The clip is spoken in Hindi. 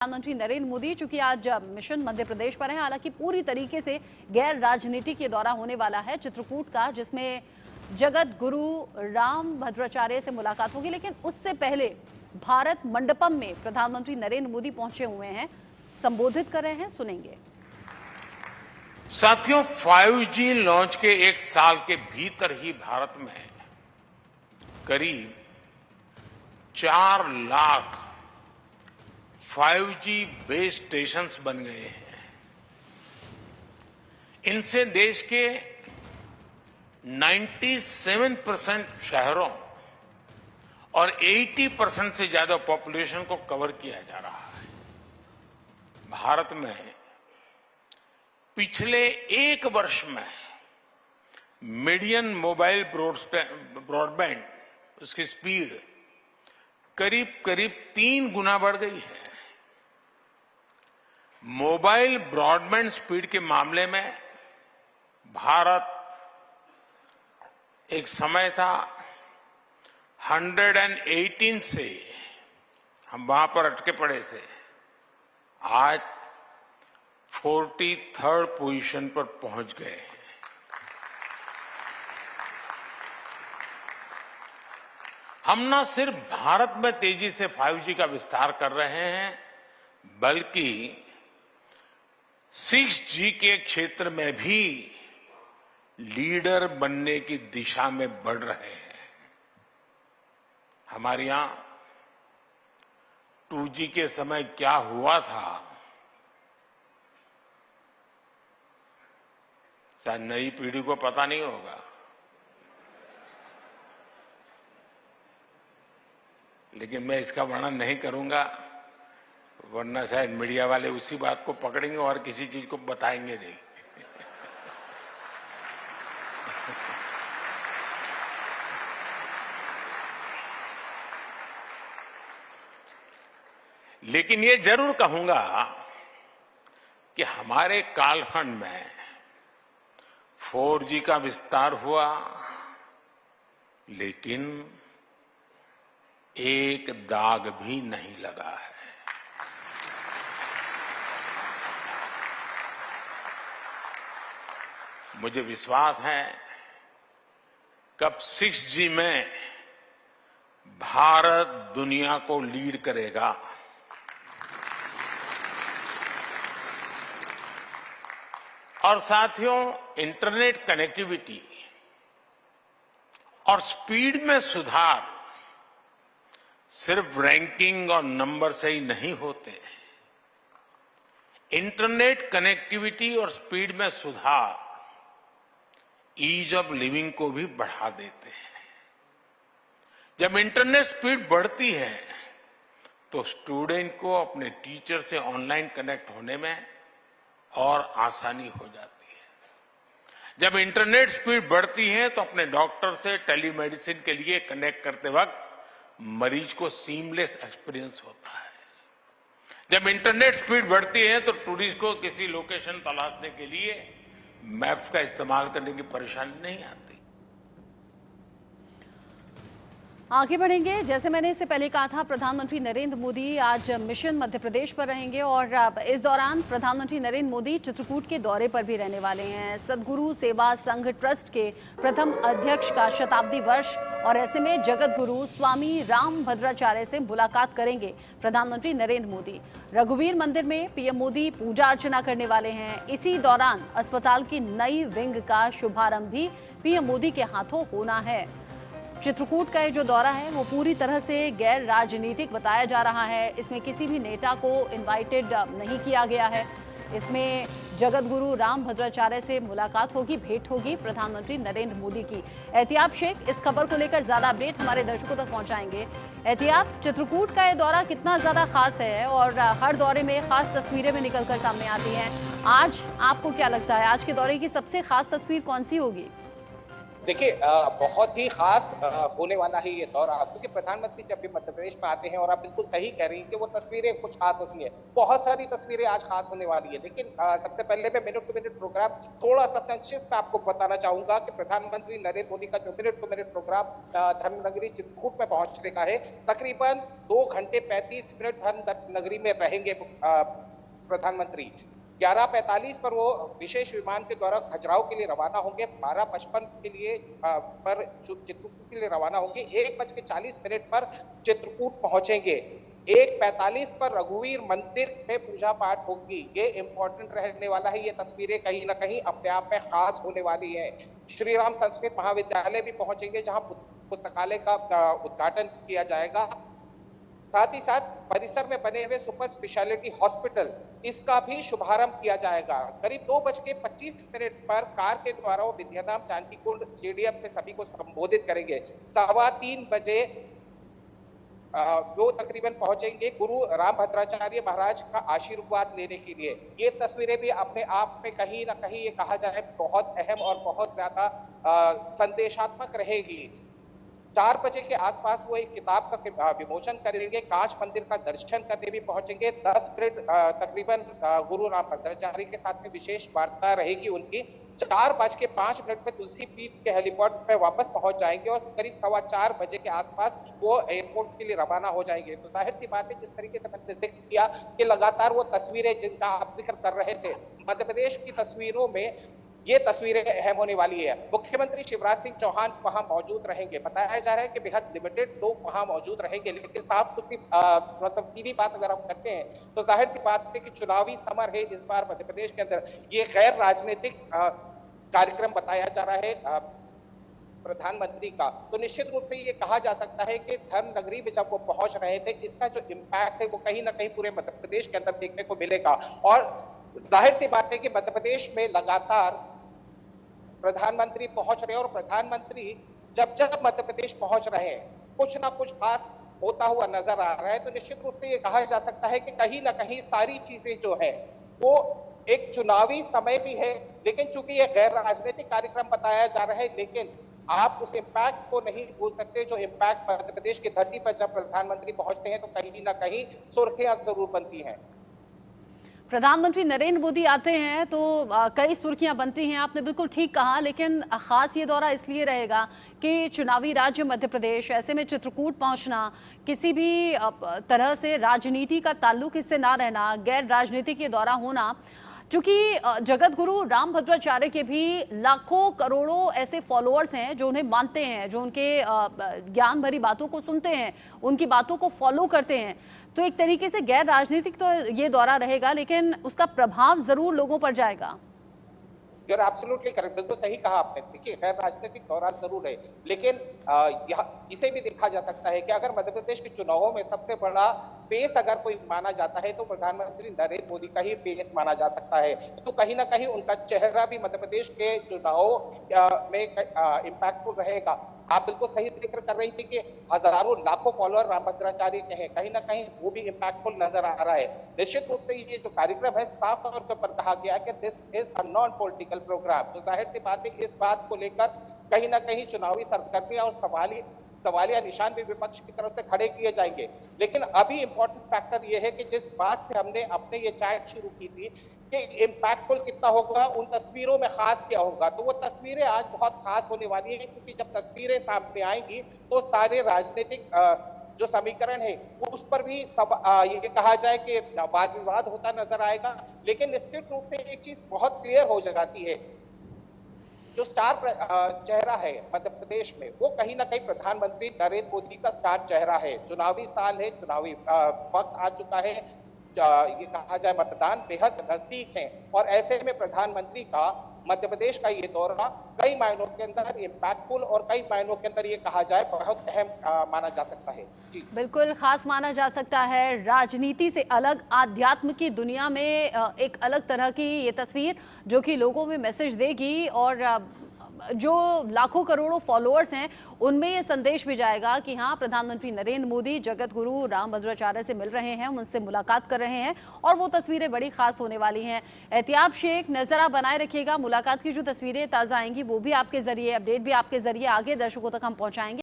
प्रधानमंत्री नरेंद्र मोदी चूंकि आज मिशन मध्य प्रदेश पर हैं, हालांकि पूरी तरीके से गैर राजनीतिक ये दौरा होने वाला है चित्रकूट का, जिसमें जगत गुरु राम भद्राचार्य से मुलाकात होगी। लेकिन उससे पहले भारत मंडपम में प्रधानमंत्री नरेंद्र मोदी पहुंचे हुए हैं, संबोधित कर रहे हैं, सुनेंगे। साथियों, 5G लॉन्च के एक साल के भीतर ही भारत में करीब 4 लाख 5G बेस स्टेशंस बन गए हैं। इनसे देश के 97% शहरों और 80% से ज्यादा पॉपुलेशन को कवर किया जा रहा है। भारत में पिछले एक वर्ष में मीडियन मोबाइल ब्रॉडबैंड उसकी स्पीड करीब 3 गुना बढ़ गई है। मोबाइल ब्रॉडबैंड स्पीड के मामले में भारत एक समय था 118 से हम वहां पर अटके पड़े थे, आज 43rd पोजीशन पर पहुंच गए हैं। हम न सिर्फ भारत में तेजी से 5G का विस्तार कर रहे हैं, बल्कि 6G के क्षेत्र में भी लीडर बनने की दिशा में बढ़ रहे हैं। हमारे यहां 2G के समय क्या हुआ था, शायद नई पीढ़ी को पता नहीं होगा, लेकिन मैं इसका वर्णन नहीं करूंगा, वरना शायद मीडिया वाले उसी बात को पकड़ेंगे और किसी चीज को बताएंगे नहीं। लेकिन ये जरूर कहूंगा कि हमारे कालखंड में 4G का विस्तार हुआ, लेकिन एक दाग भी नहीं लगा है। मुझे विश्वास है कब 6G में भारत दुनिया को लीड करेगा। और साथियों, इंटरनेट कनेक्टिविटी और स्पीड में सुधार सिर्फ रैंकिंग और नंबर से ही नहीं होते। इंटरनेट कनेक्टिविटी और स्पीड में सुधार ईज ऑफ लिविंग को भी बढ़ा देते हैं। जब इंटरनेट स्पीड बढ़ती है तो स्टूडेंट को अपने टीचर से ऑनलाइन कनेक्ट होने में और आसानी हो जाती है। जब इंटरनेट स्पीड बढ़ती है तो अपने डॉक्टर से टेलीमेडिसिन के लिए कनेक्ट करते वक्त मरीज को सीमलेस एक्सपीरियंस होता है। जब इंटरनेट स्पीड बढ़ती है तो टूरिस्ट को किसी लोकेशन तलाशने के लिए मैप्स का इस्तेमाल करने की परेशानी नहीं आती। आगे बढ़ेंगे। जैसे मैंने इससे पहले कहा था, प्रधानमंत्री नरेंद्र मोदी आज मिशन मध्य प्रदेश पर रहेंगे और इस दौरान प्रधानमंत्री नरेंद्र मोदी चित्रकूट के दौरे पर भी रहने वाले हैं। सदगुरु सेवा संघ ट्रस्ट के प्रथम अध्यक्ष का शताब्दी वर्ष और ऐसे में जगत गुरु स्वामी राम भद्राचार्य से मुलाकात करेंगे प्रधानमंत्री नरेंद्र मोदी। रघुवीर मंदिर में पीएम मोदी पूजा अर्चना करने वाले हैं। इसी दौरान अस्पताल की नई विंग का शुभारंभ भी पीएम मोदी के हाथों होना है। चित्रकूट का ये जो दौरा है वो पूरी तरह से गैर राजनीतिक बताया जा रहा है। इसमें किसी भी नेता को इनवाइटेड नहीं किया गया है। इसमें जगत गुरु राम भद्राचार्य से मुलाकात होगी, भेंट होगी प्रधानमंत्री नरेंद्र मोदी की। एहतियाब शेख इस खबर को लेकर ज्यादा अपडेट हमारे दर्शकों तक पहुंचाएंगे। एहतियाब, चित्रकूट का ये दौरा कितना ज्यादा खास है और हर दौरे में खास तस्वीरें भी निकलकर सामने आती हैं। आज आपको क्या लगता है, आज के दौरे की सबसे खास तस्वीर कौन सी होगी? देखिए बहुत ही खास होने वाला है ये दौरा, क्योंकि प्रधानमंत्री जब भी मध्य प्रदेश में आते हैं, और आप बिल्कुल सही कह रही हैं कि वो तस्वीरें कुछ खास होती हैं, बहुत सारी तस्वीरें आज खास होने वाली है। लेकिन सबसे पहले मैं मिनट टू मिनट प्रोग्राम थोड़ा सा संक्षिप्त में आपको बताना चाहूंगा कि प्रधानमंत्री नरेंद्र मोदी का जो मिनट टू मिनट प्रोग्राम धर्मनगरी चित्रकूट में पहुंचने का है, तकरीबन 2 घंटे 35 मिनट धर्मनगरी में रहेंगे प्रधानमंत्री। 11:45 पर वो विशेष विमान के द्वारा खजुराहो के लिए रवाना होंगे, 12:55 के लिए पर चित्रकूट के लिए रवाना होंगे, 1:40 पर चित्रकूट पहुंचेंगे, 1:45 पर रघुवीर मंदिर में पूजा पाठ होगी। ये इंपॉर्टेंट रहने वाला है, ये तस्वीरें कहीं ना कहीं अपने आप में खास होने वाली है। श्री राम संस्कृत महाविद्यालय भी पहुंचेंगे, जहां पुस्तकालय का उद्घाटन किया जाएगा। साथ ही साथ परिसर में बने हुए सुपर स्पेशलिटी हॉस्पिटल, इसका भी शुभारंभ किया जाएगा। करीब 2:25 पर कार के द्वारा वो विद्याधाम जानकी कुंड स्टेडियम में सभी को संबोधित करेंगे। 3:15 बजे वो तकरीबन पहुंचेंगे गुरु रामभद्राचार्य महाराज का आशीर्वाद लेने के लिए। ये तस्वीरें भी अपने आप में कहीं ना कहीं ये कहा जाए बहुत अहम और बहुत ज्यादा संदेशात्मक रहेगी। 4 बजे के आसपास वो एक किताब का विमोचन करेंगे, कांच मंदिर का दर्शन करने भी पहुंचेंगे। 10 मिनट तकरीबन गुरु रामभद्राचार्य के साथ में विशेष वार्ता रहेगी उनकी। 4:05 पे तुलसी पीठ के हेलीपॉड पे वापस पहुंच जाएंगे और करीब 4:15 बजे के आसपास वो एयरपोर्ट के लिए रवाना हो जाएंगे। तो जाहिर सी बात है, जिस तरीके से मैंने जिक्र किया कि लगातार वो तस्वीरें जिनका आप जिक्र कर रहे थे, मध्य प्रदेश की तस्वीरों में ये तस्वीरें अहम होने वाली है। मुख्यमंत्री शिवराज सिंह चौहान वहां मौजूद रहेंगे। बताया जा रहा है कि बेहद लिमिटेड लोग वहां मौजूद रहेंगे, लेकिन साफ सुथरी मतलब सीधी बात अगर हम करते हैं तो जाहिर सी बात है कि चुनावी समर है इस बार मध्य प्रदेश के अंदर। ये गैर राजनीतिक कार्यक्रम बताया जा रहा है प्रधानमंत्री का। तो निश्चित रूप से ये कहा जा सकता है कि धर्मनगरी में जब वो पहुंच रहे थे, इसका जो इम्पैक्ट है वो कहीं ना कहीं पूरे मध्य प्रदेश के अंदर देखने को मिलेगा। और जाहिर सी बात है कि मध्य प्रदेश में लगातार प्रधानमंत्री पहुंच रहे हैं, और प्रधानमंत्री जब जब मध्य प्रदेश पहुंच रहे हैं कुछ ना कुछ खास होता हुआ नजर आ रहा है। तो निश्चित रूप से ये कहा जा सकता है कि कहीं ना कहीं सारी चीजें जो है वो एक चुनावी समय भी है, लेकिन चूंकि ये गैर राजनीतिक कार्यक्रम बताया जा रहा है, लेकिन आप उस इम्पैक्ट को नहीं भूल सकते जो इम्पैक्ट मध्य प्रदेश की धरती पर जब प्रधानमंत्री पहुंचते हैं तो कहीं ना कहीं सुर्खियां जरूर बनती हैं। प्रधानमंत्री नरेंद्र मोदी आते हैं तो कई सुर्खियां बनती हैं, आपने बिल्कुल ठीक कहा। लेकिन खास ये दौरा इसलिए रहेगा कि चुनावी राज्य मध्य प्रदेश, ऐसे में चित्रकूट पहुंचना, किसी भी तरह से राजनीति का ताल्लुक इससे ना रहना, गैर राजनीतिक ये दौरा होना, चूंकि जगत गुरु रामभद्राचार्य के भी लाखों करोड़ों ऐसे फॉलोअर्स हैं जो उन्हें मानते हैं, जो उनके ज्ञान भरी बातों को सुनते हैं, उनकी बातों को फॉलो करते हैं। तो एक तरीके से गैर राजनीतिक तो ये दौरा रहेगा, लेकिन उसका प्रभाव जरूर लोगों पर जाएगा। You're absolutely correct, बिल्कुल सही कहा आपने। देखिए गैर राजनीतिक दौरा जरूर है, लेकिन इसे भी देखा जा सकता है कि अगर मध्य प्रदेश के चुनावों में सबसे बड़ा पेस अगर कोई माना जाता है तो प्रधानमंत्री नरेंद्र मोदी का ही पेस माना जा सकता है। तो कहीं ना कहीं उनका चेहरा भी मध्य प्रदेश के चुनावों में इम्पैक्टफुल रहेगा। आप बिल्कुल सही जिक्र कर रही थी कि हजारों लाखों फॉलोअर रामभद्राचार्य के हैं, कहीं ना कहीं वो भी इम्पैक्टफुल नजर आ रहा है। निश्चित रूप से ये जो कार्यक्रम है साफ तौर पर कहा गया कि this is a non political programme. तो जाहिर सी बात है कि इस बात को लेकर कहीं ना कहीं चुनावी सरगर्मियां और सवालिया निशान भी विपक्ष की तरफ से खड़े किए जाएंगे। लेकिन अभी इंपॉर्टेंट फैक्टर ये है कि जिस बात से हमने अपने ये चैट शुरू की थी कि इम्पैक्टफुल कितना होगा, उन तस्वीरों में खास क्या होगा, तो वो तस्वीरें आज बहुत खास होने वाली है, क्योंकि जब तस्वीरें सामने आएंगी तो सारे राजनीतिक जो समीकरण है उस पर भी ये कहा जाए कि वाद विवाद होता नजर आएगा। लेकिन निश्चित रूप से एक चीज बहुत क्लियर हो जाती है, जो स्टार चेहरा है मध्य प्रदेश में वो कहीं ना कहीं प्रधानमंत्री नरेंद्र मोदी का स्टार चेहरा है। चुनावी साल है, चुनावी वक्त आ चुका है, ये कहा जाए मतदान बेहद नजदीक है, और ऐसे में प्रधानमंत्री का मध्य प्रदेश का ये दौरा कई मायनों के अंदर इम्पैक्टफुल और कई मायनों के अंदर ये कहा जाए बहुत अहम माना जा सकता है। जी बिल्कुल खास माना जा सकता है। राजनीति से अलग आध्यात्म की दुनिया में एक अलग तरह की ये तस्वीर जो कि लोगों में मैसेज देगी, और जो लाखों करोड़ों फॉलोअर्स हैं उनमें ये संदेश भी जाएगा कि हाँ, प्रधानमंत्री नरेंद्र मोदी जगत गुरु रामभद्राचार्य से मिल रहे हैं, उनसे मुलाकात कर रहे हैं और वो तस्वीरें बड़ी खास होने वाली हैं। एहतियाब शेख, नजर आप बनाए रखिएगा, मुलाकात की जो तस्वीरें ताज़ा आएंगी वो भी आपके जरिए, अपडेट भी आपके जरिए आगे दर्शकों तक हम पहुंचाएंगे।